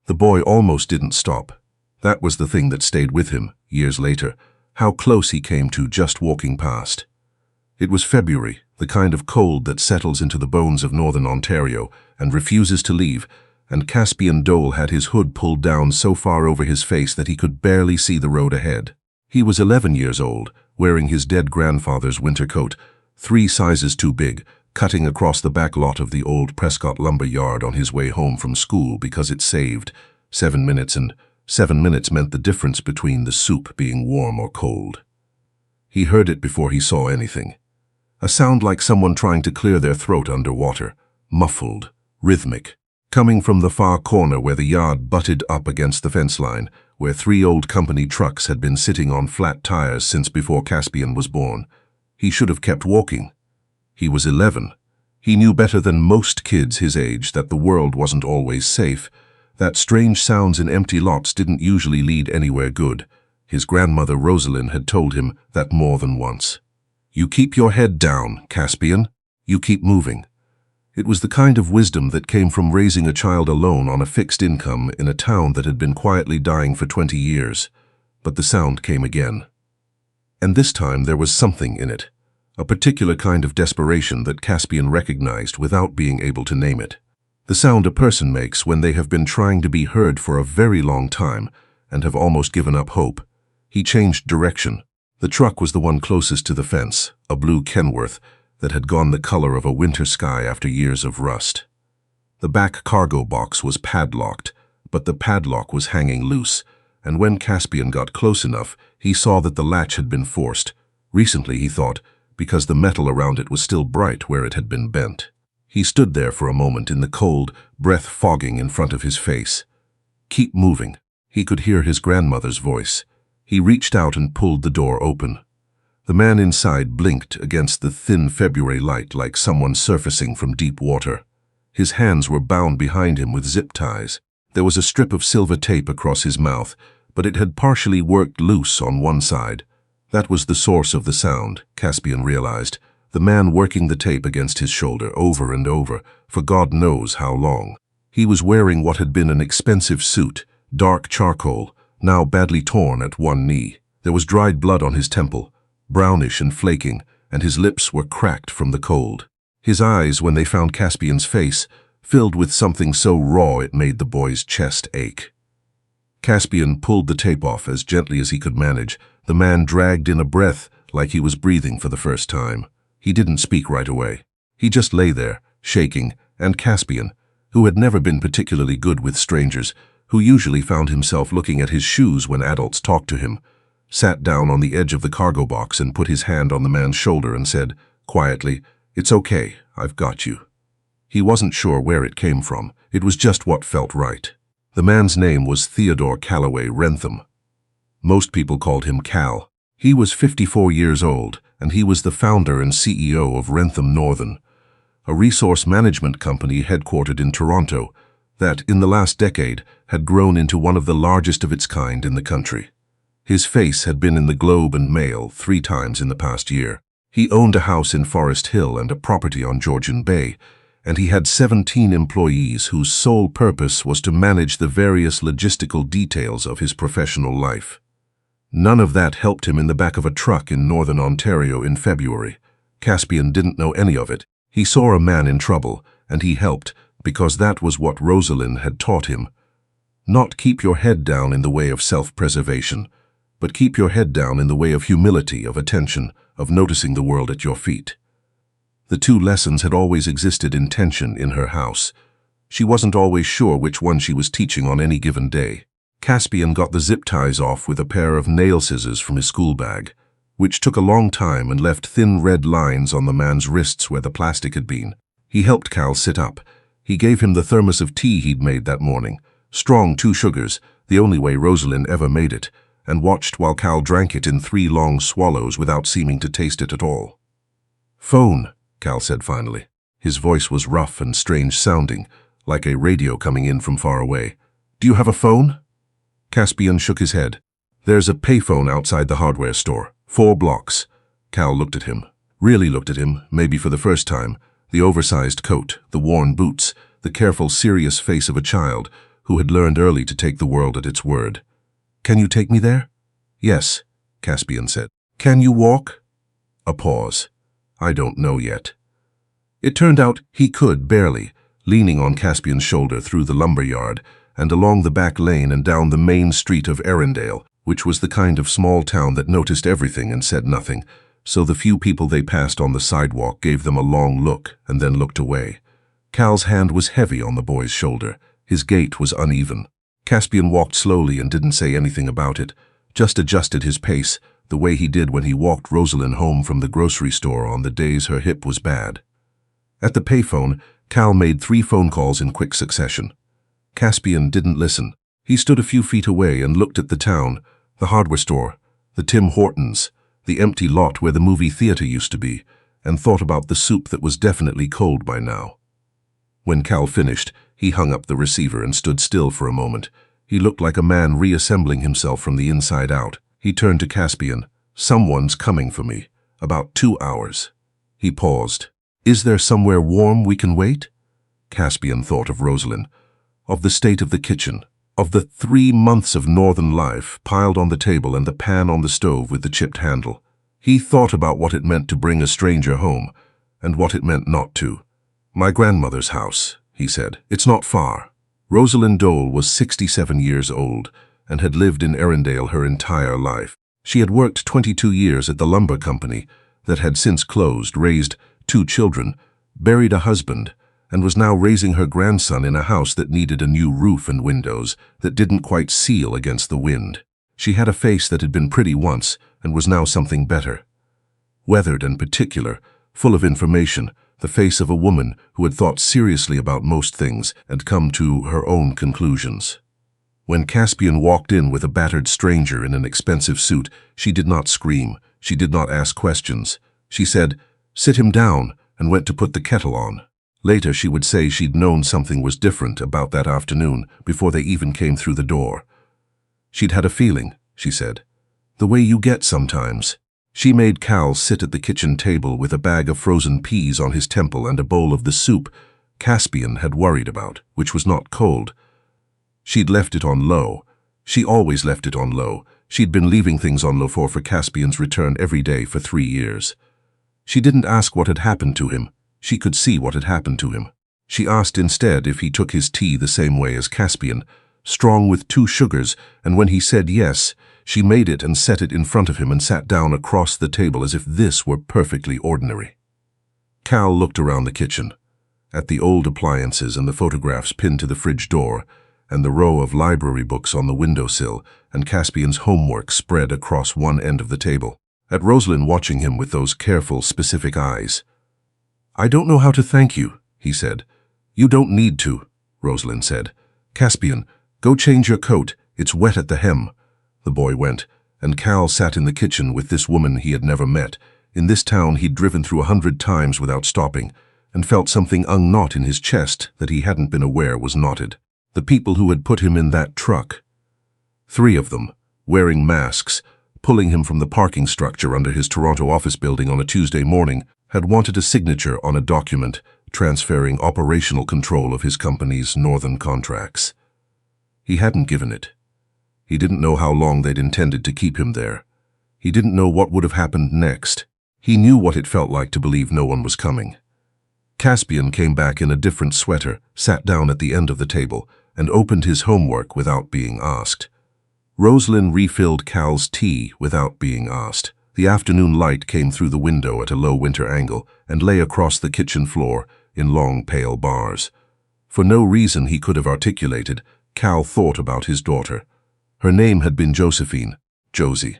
The boy almost didn't stop. That was the thing that stayed with him, years later, how close he came to just walking past. It was February, the kind of cold that settles into the bones of northern Ontario and refuses to leave, and Caspian Dole had his hood pulled down so far over his face that he could barely see the road ahead. He was 11 years old, wearing his dead grandfather's winter coat, 3 sizes too big, cutting across the back lot of the old Prescott lumber yard on his way home from school because it saved 7 minutes, and 7 minutes meant the difference between the soup being warm or cold. He heard it before he saw anything. A sound like someone trying to clear their throat underwater, muffled, rhythmic, coming from the far corner where the yard butted up against the fence line, where 3 old company trucks had been sitting on flat tires since before Caspian was born. He should have kept walking. He was 11. He knew better than most kids his age that the world wasn't always safe, that strange sounds in empty lots didn't usually lead anywhere good. His grandmother Rosalind had told him that more than once. You keep your head down, Caspian. You keep moving. It was the kind of wisdom that came from raising a child alone on a fixed income in a town that had been quietly dying for 20 years. But the sound came again. And this time there was something in it, a particular kind of desperation that Caspian recognized without being able to name it. The sound a person makes when they have been trying to be heard for a very long time and have almost given up hope. He changed direction. The truck was the one closest to the fence, a blue Kenworth that had gone the color of a winter sky after years of rust. The back cargo box was padlocked, but the padlock was hanging loose, and when Caspian got close enough, he saw that the latch had been forced. Recently, he thought, because the metal around it was still bright where it had been bent. He stood there for a moment in the cold, breath fogging in front of his face. Keep moving. He could hear his grandmother's voice. He reached out and pulled the door open. The man inside blinked against the thin February light like someone surfacing from deep water. His hands were bound behind him with zip ties. There was a strip of silver tape across his mouth, but it had partially worked loose on one side. That was the source of the sound, Caspian realized, the man working the tape against his shoulder over and over, for God knows how long. He was wearing what had been an expensive suit, dark charcoal, now badly torn at one knee. There was dried blood on his temple, brownish and flaking, and his lips were cracked from the cold. His eyes, when they found Caspian's face, filled with something so raw it made the boy's chest ache. Caspian pulled the tape off as gently as he could manage. The man dragged in a breath like he was breathing for the first time. He didn't speak right away. He just lay there, shaking, and Caspian, who had never been particularly good with strangers, who usually found himself looking at his shoes when adults talked to him, sat down on the edge of the cargo box and put his hand on the man's shoulder and said, quietly, "It's okay, I've got you." He wasn't sure where it came from. It was just what felt right. The man's name was Theodore Calloway Wrentham. Most people called him Cal. He was 54 years old, and he was the founder and CEO of Wrentham Northern, a resource management company headquartered in Toronto that, in the last decade, had grown into one of the largest of its kind in the country. His face had been in the Globe and Mail 3 times in the past year. He owned a house in Forest Hill and a property on Georgian Bay, and he had 17 employees whose sole purpose was to manage the various logistical details of his professional life. None of that helped him in the back of a truck in northern Ontario in February. Caspian didn't know any of it. He saw a man in trouble, and he helped, because that was what Rosalind had taught him. Not keep your head down in the way of self-preservation, but keep your head down in the way of humility, of attention, of noticing the world at your feet. The 2 lessons had always existed in tension in her house. She wasn't always sure which one she was teaching on any given day. Caspian got the zip ties off with a pair of nail scissors from his school bag, which took a long time and left thin red lines on the man's wrists where the plastic had been. He helped Cal sit up. He gave him the thermos of tea he'd made that morning, strong 2 sugars, the only way Rosalind ever made it, and watched while Cal drank it in 3 long swallows without seeming to taste it at all. "Phone," Cal said finally. His voice was rough and strange-sounding, like a radio coming in from far away. "Do you have a phone?" Caspian shook his head. "There's a payphone outside the hardware store, 4 blocks. Cal looked at him, really looked at him, maybe for the first time. The oversized coat, the worn boots, the careful, serious face of a child who had learned early to take the world at its word. "Can you take me there?" "Yes," Caspian said. "Can you walk?" A pause. "I don't know yet." It turned out he could, barely, leaning on Caspian's shoulder through the lumber yard and along the back lane and down the main street of Erindale, which was the kind of small town that noticed everything and said nothing, so the few people they passed on the sidewalk gave them a long look and then looked away. Cal's hand was heavy on the boy's shoulder. His gait was uneven. Caspian walked slowly and didn't say anything about it, just adjusted his pace, the way he did when he walked Rosalind home from the grocery store on the days her hip was bad. At the payphone, Cal made 3 phone calls in quick succession. Caspian didn't listen. He stood a few feet away and looked at the town, the hardware store, the Tim Hortons, the empty lot where the movie theater used to be, and thought about the soup that was definitely cold by now. When Cal finished, he hung up the receiver and stood still for a moment. He looked like a man reassembling himself from the inside out. He turned to Caspian. "Someone's coming for me. About 2 hours." He paused. "Is there somewhere warm we can wait?" Caspian thought of Rosalind, of the state of the kitchen, of the 3 months of northern life piled on the table and the pan on the stove with the chipped handle. He thought about what it meant to bring a stranger home, and what it meant not to. "My grandmother's house," he said. "It's not far." Rosalind Dole was 67 years old and had lived in Erindale her entire life. She had worked 22 years at the lumber company that had since closed, raised 2 children, buried a husband, and was now raising her grandson in a house that needed a new roof and windows that didn't quite seal against the wind. She had a face that had been pretty once and was now something better. Weathered and particular, full of information, the face of a woman who had thought seriously about most things and come to her own conclusions. When Caspian walked in with a battered stranger in an expensive suit, she did not scream, she did not ask questions. She said, "Sit him down," and went to put the kettle on. Later she would say she'd known something was different about that afternoon before they even came through the door. She'd had a feeling, she said. The way you get sometimes. She made Cal sit at the kitchen table with a bag of frozen peas on his temple and a bowl of the soup Caspian had worried about, which was not cold. She'd left it on low. She always left it on low. She'd been leaving things on low for Caspian's return every day for 3 years. She didn't ask what had happened to him. She could see what had happened to him. She asked instead if he took his tea the same way as Caspian, strong with 2 sugars, and when he said yes, she made it and set it in front of him and sat down across the table as if this were perfectly ordinary. Cal looked around the kitchen, at the old appliances and the photographs pinned to the fridge door, and the row of library books on the windowsill, and Caspian's homework spread across one end of the table, at Rosalind watching him with those careful, specific eyes. "I don't know how to thank you," he said. "You don't need to," Rosalind said. "Caspian, go change your coat. It's wet at the hem." The boy went, and Cal sat in the kitchen with this woman he had never met. In this town he'd driven through 100 times without stopping, and felt something unknot in his chest that he hadn't been aware was knotted. The people who had put him in that truck. 3 of them, wearing masks, pulling him from the parking structure under his Toronto office building on a Tuesday morning, had wanted a signature on a document transferring operational control of his company's northern contracts. He hadn't given it. He didn't know how long they'd intended to keep him there. He didn't know what would have happened next. He knew what it felt like to believe no one was coming. Caspian came back in a different sweater, sat down at the end of the table, and opened his homework without being asked. Rosalind refilled Cal's tea without being asked. The afternoon light came through the window at a low winter angle and lay across the kitchen floor in long, pale bars. For no reason he could have articulated, Cal thought about his daughter. Her name had been Josephine, Josie.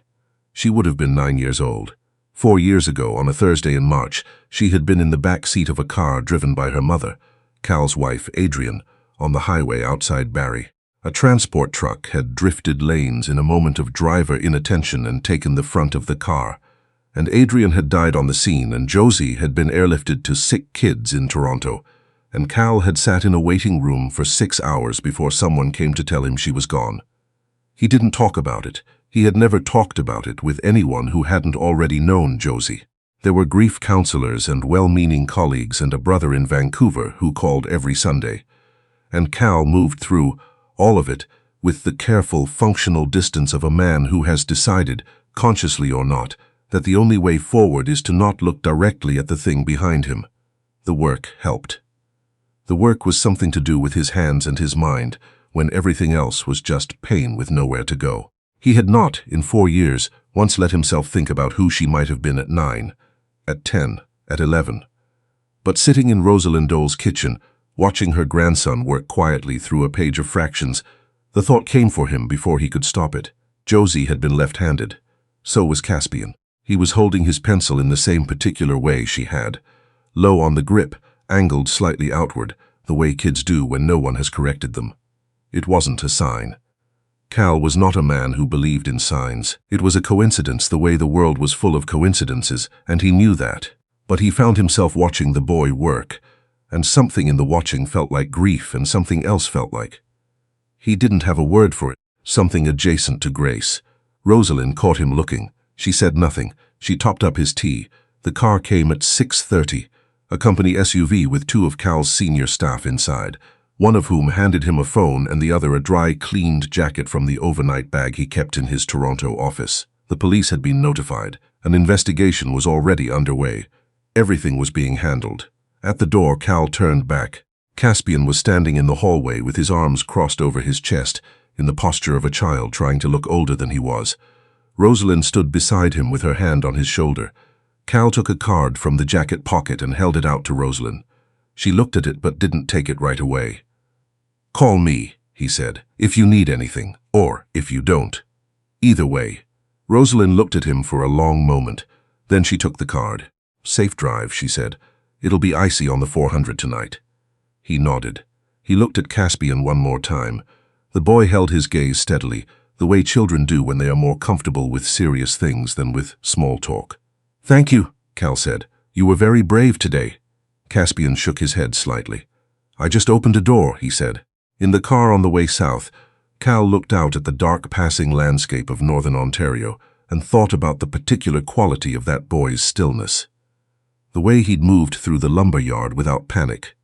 She would have been 9 years old. 4 years ago, on a Thursday in March, she had been in the back seat of a car driven by her mother, Cal's wife, Adrian, on the highway outside Barrie. A transport truck had drifted lanes in a moment of driver inattention and taken the front of the car, and Adrian had died on the scene, and Josie had been airlifted to sick kids in Toronto, and Cal had sat in a waiting room for 6 hours before someone came to tell him she was gone. He didn't talk about it. He had never talked about it with anyone who hadn't already known Josie. There were grief counselors and well-meaning colleagues and a brother in Vancouver who called every Sunday. And Cal moved through All of it, with the careful, functional distance of a man who has decided, consciously or not, that the only way forward is to not look directly at the thing behind him. The work helped. The work was something to do with his hands and his mind, when everything else was just pain with nowhere to go. He had not, in 4 years, once let himself think about who she might have been at 9, at 10, at 11. But sitting in Rosalind Dole's kitchen, watching her grandson work quietly through a page of fractions, the thought came for him before he could stop it. Josie had been left-handed. So was Caspian. He was holding his pencil in the same particular way she had, low on the grip, angled slightly outward, the way kids do when no one has corrected them. It wasn't a sign. Cal was not a man who believed in signs. It was a coincidence the way the world was full of coincidences, and he knew that. But he found himself watching the boy work, and something in the watching felt like grief and something else felt like. He didn't have a word for it, something adjacent to grace. Rosalind caught him looking. She said nothing. She topped up his tea. The car came at 6:30, a company SUV with 2 of Cal's senior staff inside, one of whom handed him a phone and the other a dry, cleaned jacket from the overnight bag he kept in his Toronto office. The police had been notified. An investigation was already underway. Everything was being handled. At the door, Cal turned back. Caspian was standing in the hallway with his arms crossed over his chest, in the posture of a child trying to look older than he was. Rosalind stood beside him with her hand on his shoulder. Cal took a card from the jacket pocket and held it out to Rosalind. She looked at it but didn't take it right away. "Call me," he said, "if you need anything, or if you don't. Either way." Rosalind looked at him for a long moment. Then she took the card. "Safe drive," she said. "It'll be icy on the 400 tonight." He nodded. He looked at Caspian one more time. The boy held his gaze steadily, the way children do when they are more comfortable with serious things than with small talk. "Thank you," Cal said. "You were very brave today." Caspian shook his head slightly. "I just opened a door," he said. In the car on the way south, Cal looked out at the dark passing landscape of northern Ontario and thought about the particular quality of that boy's stillness. The way he'd moved through the lumber yard without panic.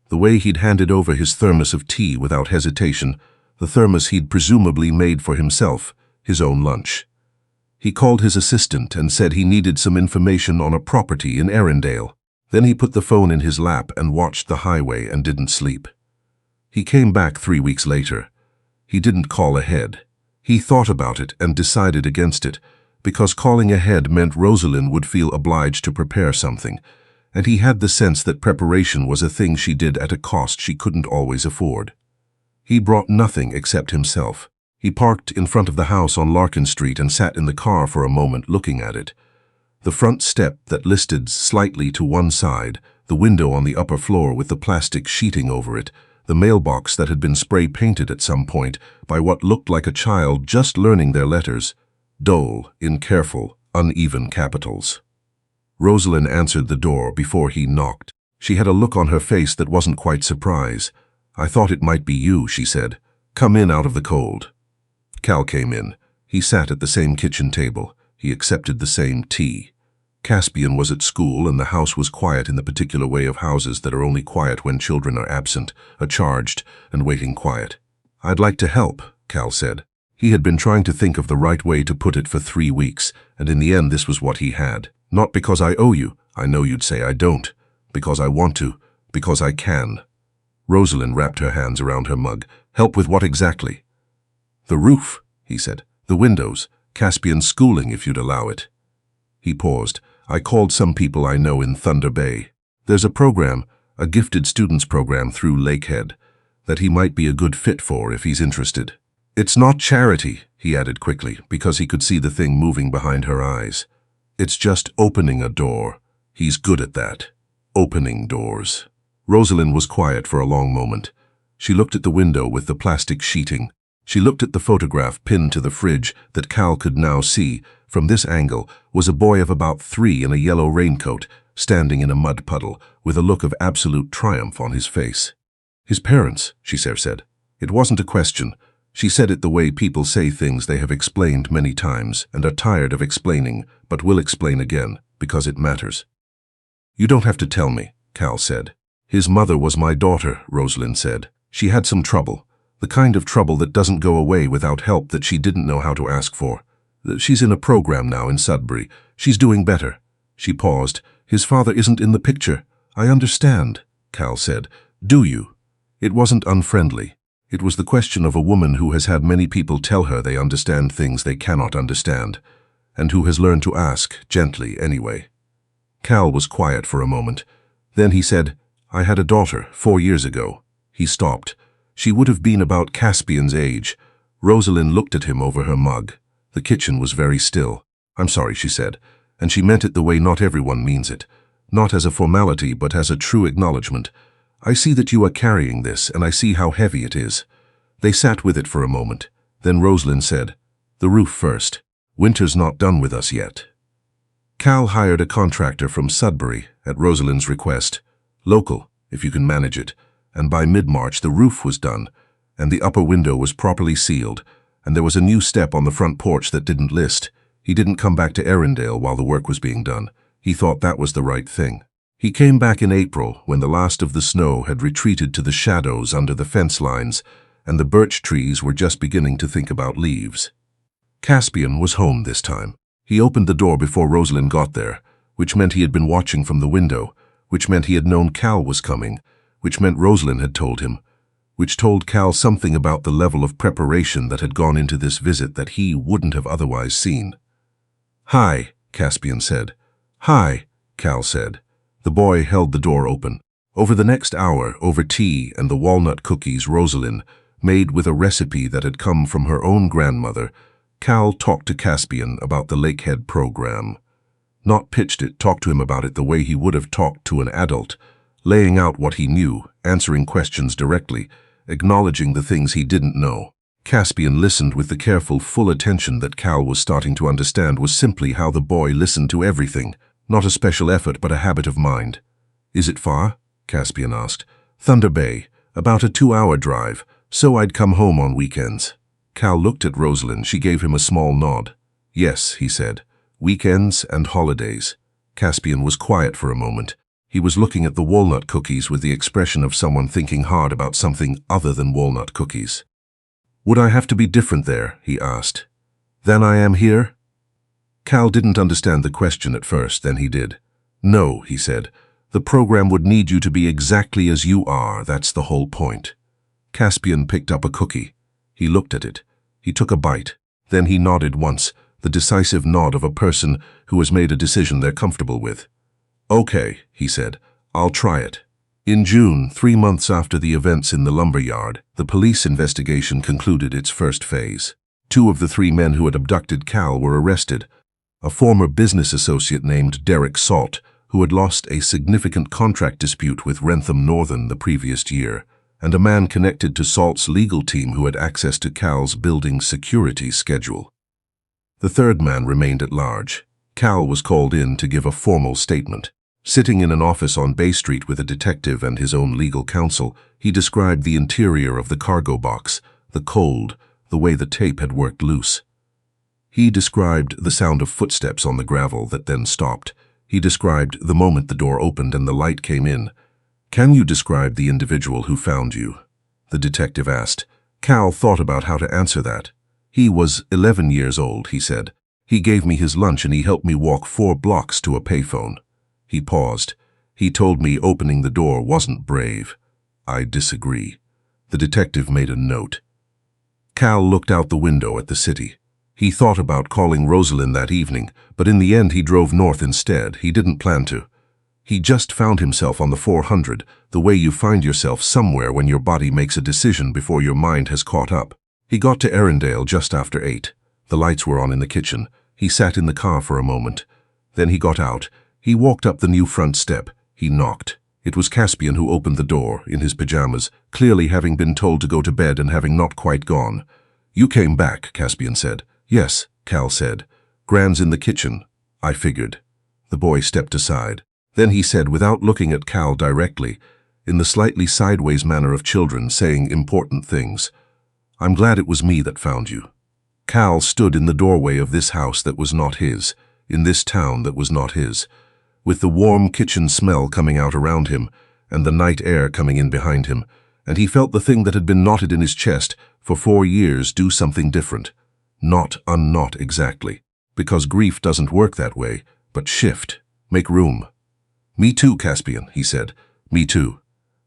The way he'd handed over his thermos of tea without hesitation, the thermos he'd presumably made for himself, his own lunch. He called his assistant and said he needed some information on a property in Erindale. Then he put the phone in his lap and watched the highway and didn't sleep. He came back 3 weeks later. He didn't call ahead. He thought about it and decided against it, because calling ahead meant Rosalind would feel obliged to prepare something, and he had the sense that preparation was a thing she did at a cost she couldn't always afford. He brought nothing except himself. He parked in front of the house on Larkin Street and sat in the car for a moment looking at it. The front step that listed slightly to one side, the window on the upper floor with the plastic sheeting over it, the mailbox that had been spray-painted at some point by what looked like a child just learning their letters, Dole in careful, uneven capitals. Rosalind answered the door before he knocked. She had a look on her face that wasn't quite surprise. "I thought it might be you," she said. "Come in out of the cold." Cal came in. He sat at the same kitchen table. He accepted the same tea. Caspian was at school and the house was quiet in the particular way of houses that are only quiet when children are absent, charged, and waiting quiet. "I'd like to help," Cal said. He had been trying to think of the right way to put it for 3 weeks, and in the end this was what he had. "Not because I owe you, I know you'd say I don't. Because I want to, because I can." Rosalind wrapped her hands around her mug. "Help with what exactly?" "The roof," he said. "The windows. Caspian's schooling, if you'd allow it." He paused. "I called some people I know in Thunder Bay. There's a program, a gifted students program through Lakehead, that he might be a good fit for if he's interested. It's not charity," he added quickly, because he could see the thing moving behind her eyes. "It's just opening a door. He's good at that. Opening doors." Rosalind was quiet for a long moment. She looked at the window with the plastic sheeting. She looked at the photograph pinned to the fridge that Cal could now see, from this angle, was a boy of about 3 in a yellow raincoat, standing in a mud puddle, with a look of absolute triumph on his face. "His parents," she said. It wasn't a question. She said it the way people say things they have explained many times and are tired of explaining, but will explain again, because it matters. "You don't have to tell me," Cal said. "His mother was my daughter," Rosalind said. "She had some trouble. The kind of trouble that doesn't go away without help that she didn't know how to ask for. She's in a program now in Sudbury. She's doing better. She paused. His father isn't in the picture. I understand, Cal said. Do you? It wasn't unfriendly. It was the question of a woman who has had many people tell her they understand things they cannot understand, and who has learned to ask, gently anyway. Cal was quiet for a moment. Then he said, I had a daughter 4 years ago. He stopped. She would have been about Caspian's age. Rosalind looked at him over her mug. The kitchen was very still. I'm sorry, she said, and she meant it the way not everyone means it. Not as a formality, but as a true acknowledgement. I see that you are carrying this, and I see how heavy it is. They sat with it for a moment. Then Rosalind said, The roof first. Winter's not done with us yet. Cal hired a contractor from Sudbury at Rosalind's request. Local, if you can manage it. And by mid-March the roof was done, and the upper window was properly sealed, and there was a new step on the front porch that didn't list. He didn't come back to Erindale while the work was being done. He thought that was the right thing. He came back in April when the last of the snow had retreated to the shadows under the fence lines, and the birch trees were just beginning to think about leaves. Caspian was home this time. He opened the door before Rosalind got there, which meant he had been watching from the window, which meant he had known Cal was coming, which meant Rosalind had told him, which told Cal something about the level of preparation that had gone into this visit that he wouldn't have otherwise seen. Hi, Caspian said. Hi, Cal said. The boy held the door open. Over the next hour, over tea and the walnut cookies Rosalind made with a recipe that had come from her own grandmother, Cal talked to Caspian about the Lakehead program. Not pitched it, talked to him about it the way he would have talked to an adult, laying out what he knew, answering questions directly, acknowledging the things he didn't know. Caspian listened with the careful, full attention that Cal was starting to understand was simply how the boy listened to everything, not a special effort but a habit of mind. Is it far? Caspian asked. Thunder Bay, about a 2-hour drive, so I'd come home on weekends. Cal looked at Rosalind. She gave him a small nod. Yes, he said. Weekends and holidays. Caspian was quiet for a moment. He was looking at the walnut cookies with the expression of someone thinking hard about something other than walnut cookies. Would I have to be different there? He asked. Than I am here? Cal didn't understand the question at first, then he did. No, he said. The program would need you to be exactly as you are, that's the whole point. Caspian picked up a cookie. He looked at it. He took a bite. Then he nodded once, the decisive nod of a person who has made a decision they're comfortable with. Okay, he said. I'll try it. In June, 3 months after the events in the lumber yard, the police investigation concluded its first phase. 2 of the 3 men who had abducted Cal were arrested. A former business associate named Derek Salt, who had lost a significant contract dispute with Wrentham Northern the previous year, and a man connected to Salt's legal team who had access to Cal's building security schedule. The 3rd man remained at large. Cal was called in to give a formal statement. Sitting in an office on Bay Street with a detective and his own legal counsel, he described the interior of the cargo box, the cold, the way the tape had worked loose. He described the sound of footsteps on the gravel that then stopped. He described the moment the door opened and the light came in. Can you describe the individual who found you? The detective asked. Cal thought about how to answer that. He was 11 years old, he said. He gave me his lunch and he helped me walk 4 blocks to a payphone. He paused. He told me opening the door wasn't brave. I disagree. The detective made a note. Cal looked out the window at the city. He thought about calling Rosalind that evening, but in the end he drove north instead. He didn't plan to. He just found himself on the 400, the way you find yourself somewhere when your body makes a decision before your mind has caught up. He got to Erindale just after 8. The lights were on in the kitchen. He sat in the car for a moment. Then he got out. He walked up the new front step. He knocked. It was Caspian who opened the door, in his pajamas, clearly having been told to go to bed and having not quite gone. You came back, Caspian said. Yes, Cal said. Gran's in the kitchen. I figured. The boy stepped aside. Then he said, without looking at Cal directly, in the slightly sideways manner of children saying important things, I'm glad it was me that found you. Cal stood in the doorway of this house that was not his, in this town that was not his, with the warm kitchen smell coming out around him, and the night air coming in behind him, and he felt the thing that had been knotted in his chest for 4 years do something different. Not unknot exactly, because grief doesn't work that way, but shift, make room. "Me too, Caspian," he said. "Me too."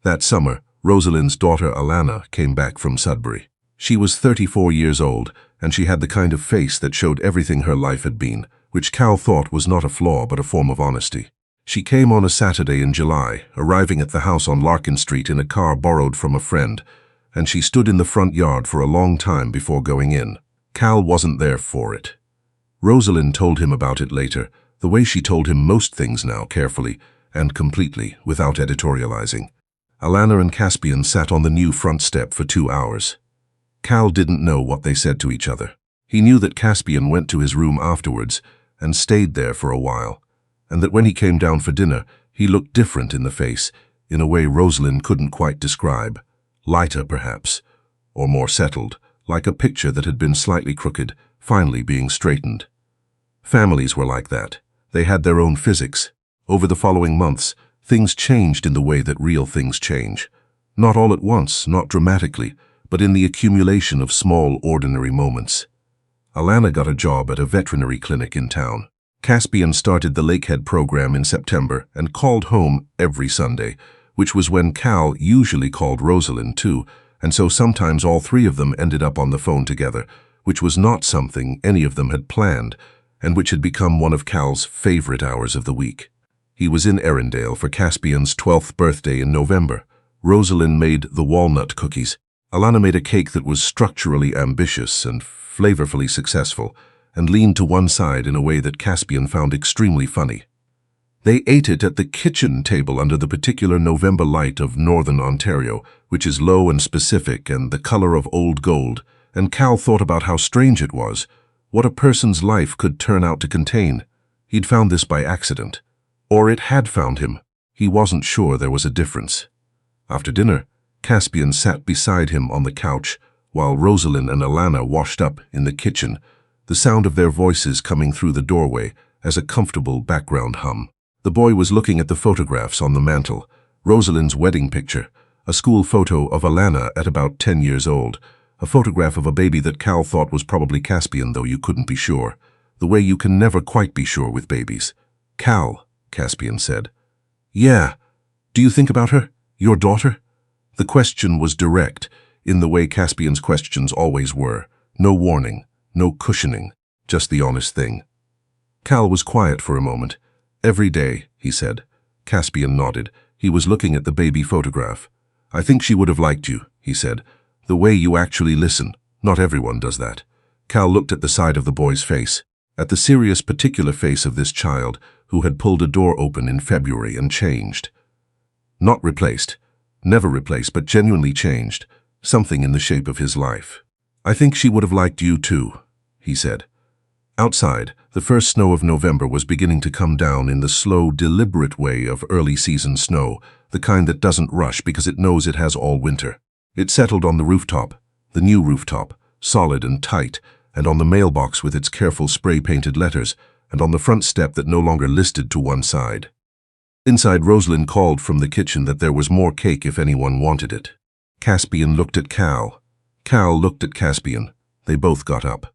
That summer, Rosalind's daughter Alana came back from Sudbury. She was 34 years old, and she had the kind of face that showed everything her life had been, which Cal thought was not a flaw but a form of honesty. She came on a Saturday in July, arriving at the house on Larkin Street in a car borrowed from a friend, and she stood in the front yard for a long time before going in. Cal wasn't there for it. Rosalind told him about it later, the way she told him most things now, carefully and completely, without editorializing. Alana and Caspian sat on the new front step for 2 hours. Cal didn't know what they said to each other. He knew that Caspian went to his room afterwards and stayed there for a while, and that when he came down for dinner, he looked different in the face, in a way Rosalind couldn't quite describe. Lighter, perhaps, or more settled, like a picture that had been slightly crooked, finally being straightened. Families were like that. They had their own physics. Over the following months, things changed in the way that real things change. Not all at once, not dramatically, but in the accumulation of small, ordinary moments. Alana got a job at a veterinary clinic in town. Caspian started the Lakehead program in September and called home every Sunday, which was when Cal usually called Rosalind too, and so sometimes all three of them ended up on the phone together, which was not something any of them had planned, and which had become one of Cal's favorite hours of the week. He was in Erindale for Caspian's 12th birthday in November. Rosalind made the walnut cookies. Alana made a cake that was structurally ambitious and flavorfully successful, and leaned to one side in a way that Caspian found extremely funny. They ate it at the kitchen table under the particular November light of northern Ontario, which is low and specific and the color of old gold, and Cal thought about how strange it was, what a person's life could turn out to contain. He'd found this by accident. Or it had found him. He wasn't sure there was a difference. After dinner, Caspian sat beside him on the couch, while Rosalind and Alana washed up in the kitchen, the sound of their voices coming through the doorway as a comfortable background hum. The boy was looking at the photographs on the mantel, Rosalind's wedding picture, a school photo of Alana at about 10 years old, a photograph of a baby that Cal thought was probably Caspian, though you couldn't be sure, the way you can never quite be sure with babies. "Cal," Caspian said. "Yeah. Do you think about her? Your daughter?" The question was direct, in the way Caspian's questions always were. No warning, no cushioning, just the honest thing. Cal was quiet for a moment. "Every day," he said. Caspian nodded. He was looking at the baby photograph. "I think she would have liked you," he said. "The way you actually listen. Not everyone does that." Cal looked at the side of the boy's face, at the serious particular face of this child who had pulled a door open in February and changed. Not replaced. Never replaced, but genuinely changed. Something in the shape of his life. "I think she would have liked you too," he said. Outside, the first snow of November was beginning to come down in the slow, deliberate way of early season snow, the kind that doesn't rush because it knows it has all winter. It settled on the rooftop, the new rooftop, solid and tight, and on the mailbox with its careful spray-painted letters, and on the front step that no longer listed to one side. Inside, Rosalind called from the kitchen that there was more cake if anyone wanted it. Caspian looked at Cal. Cal looked at Caspian. They both got up.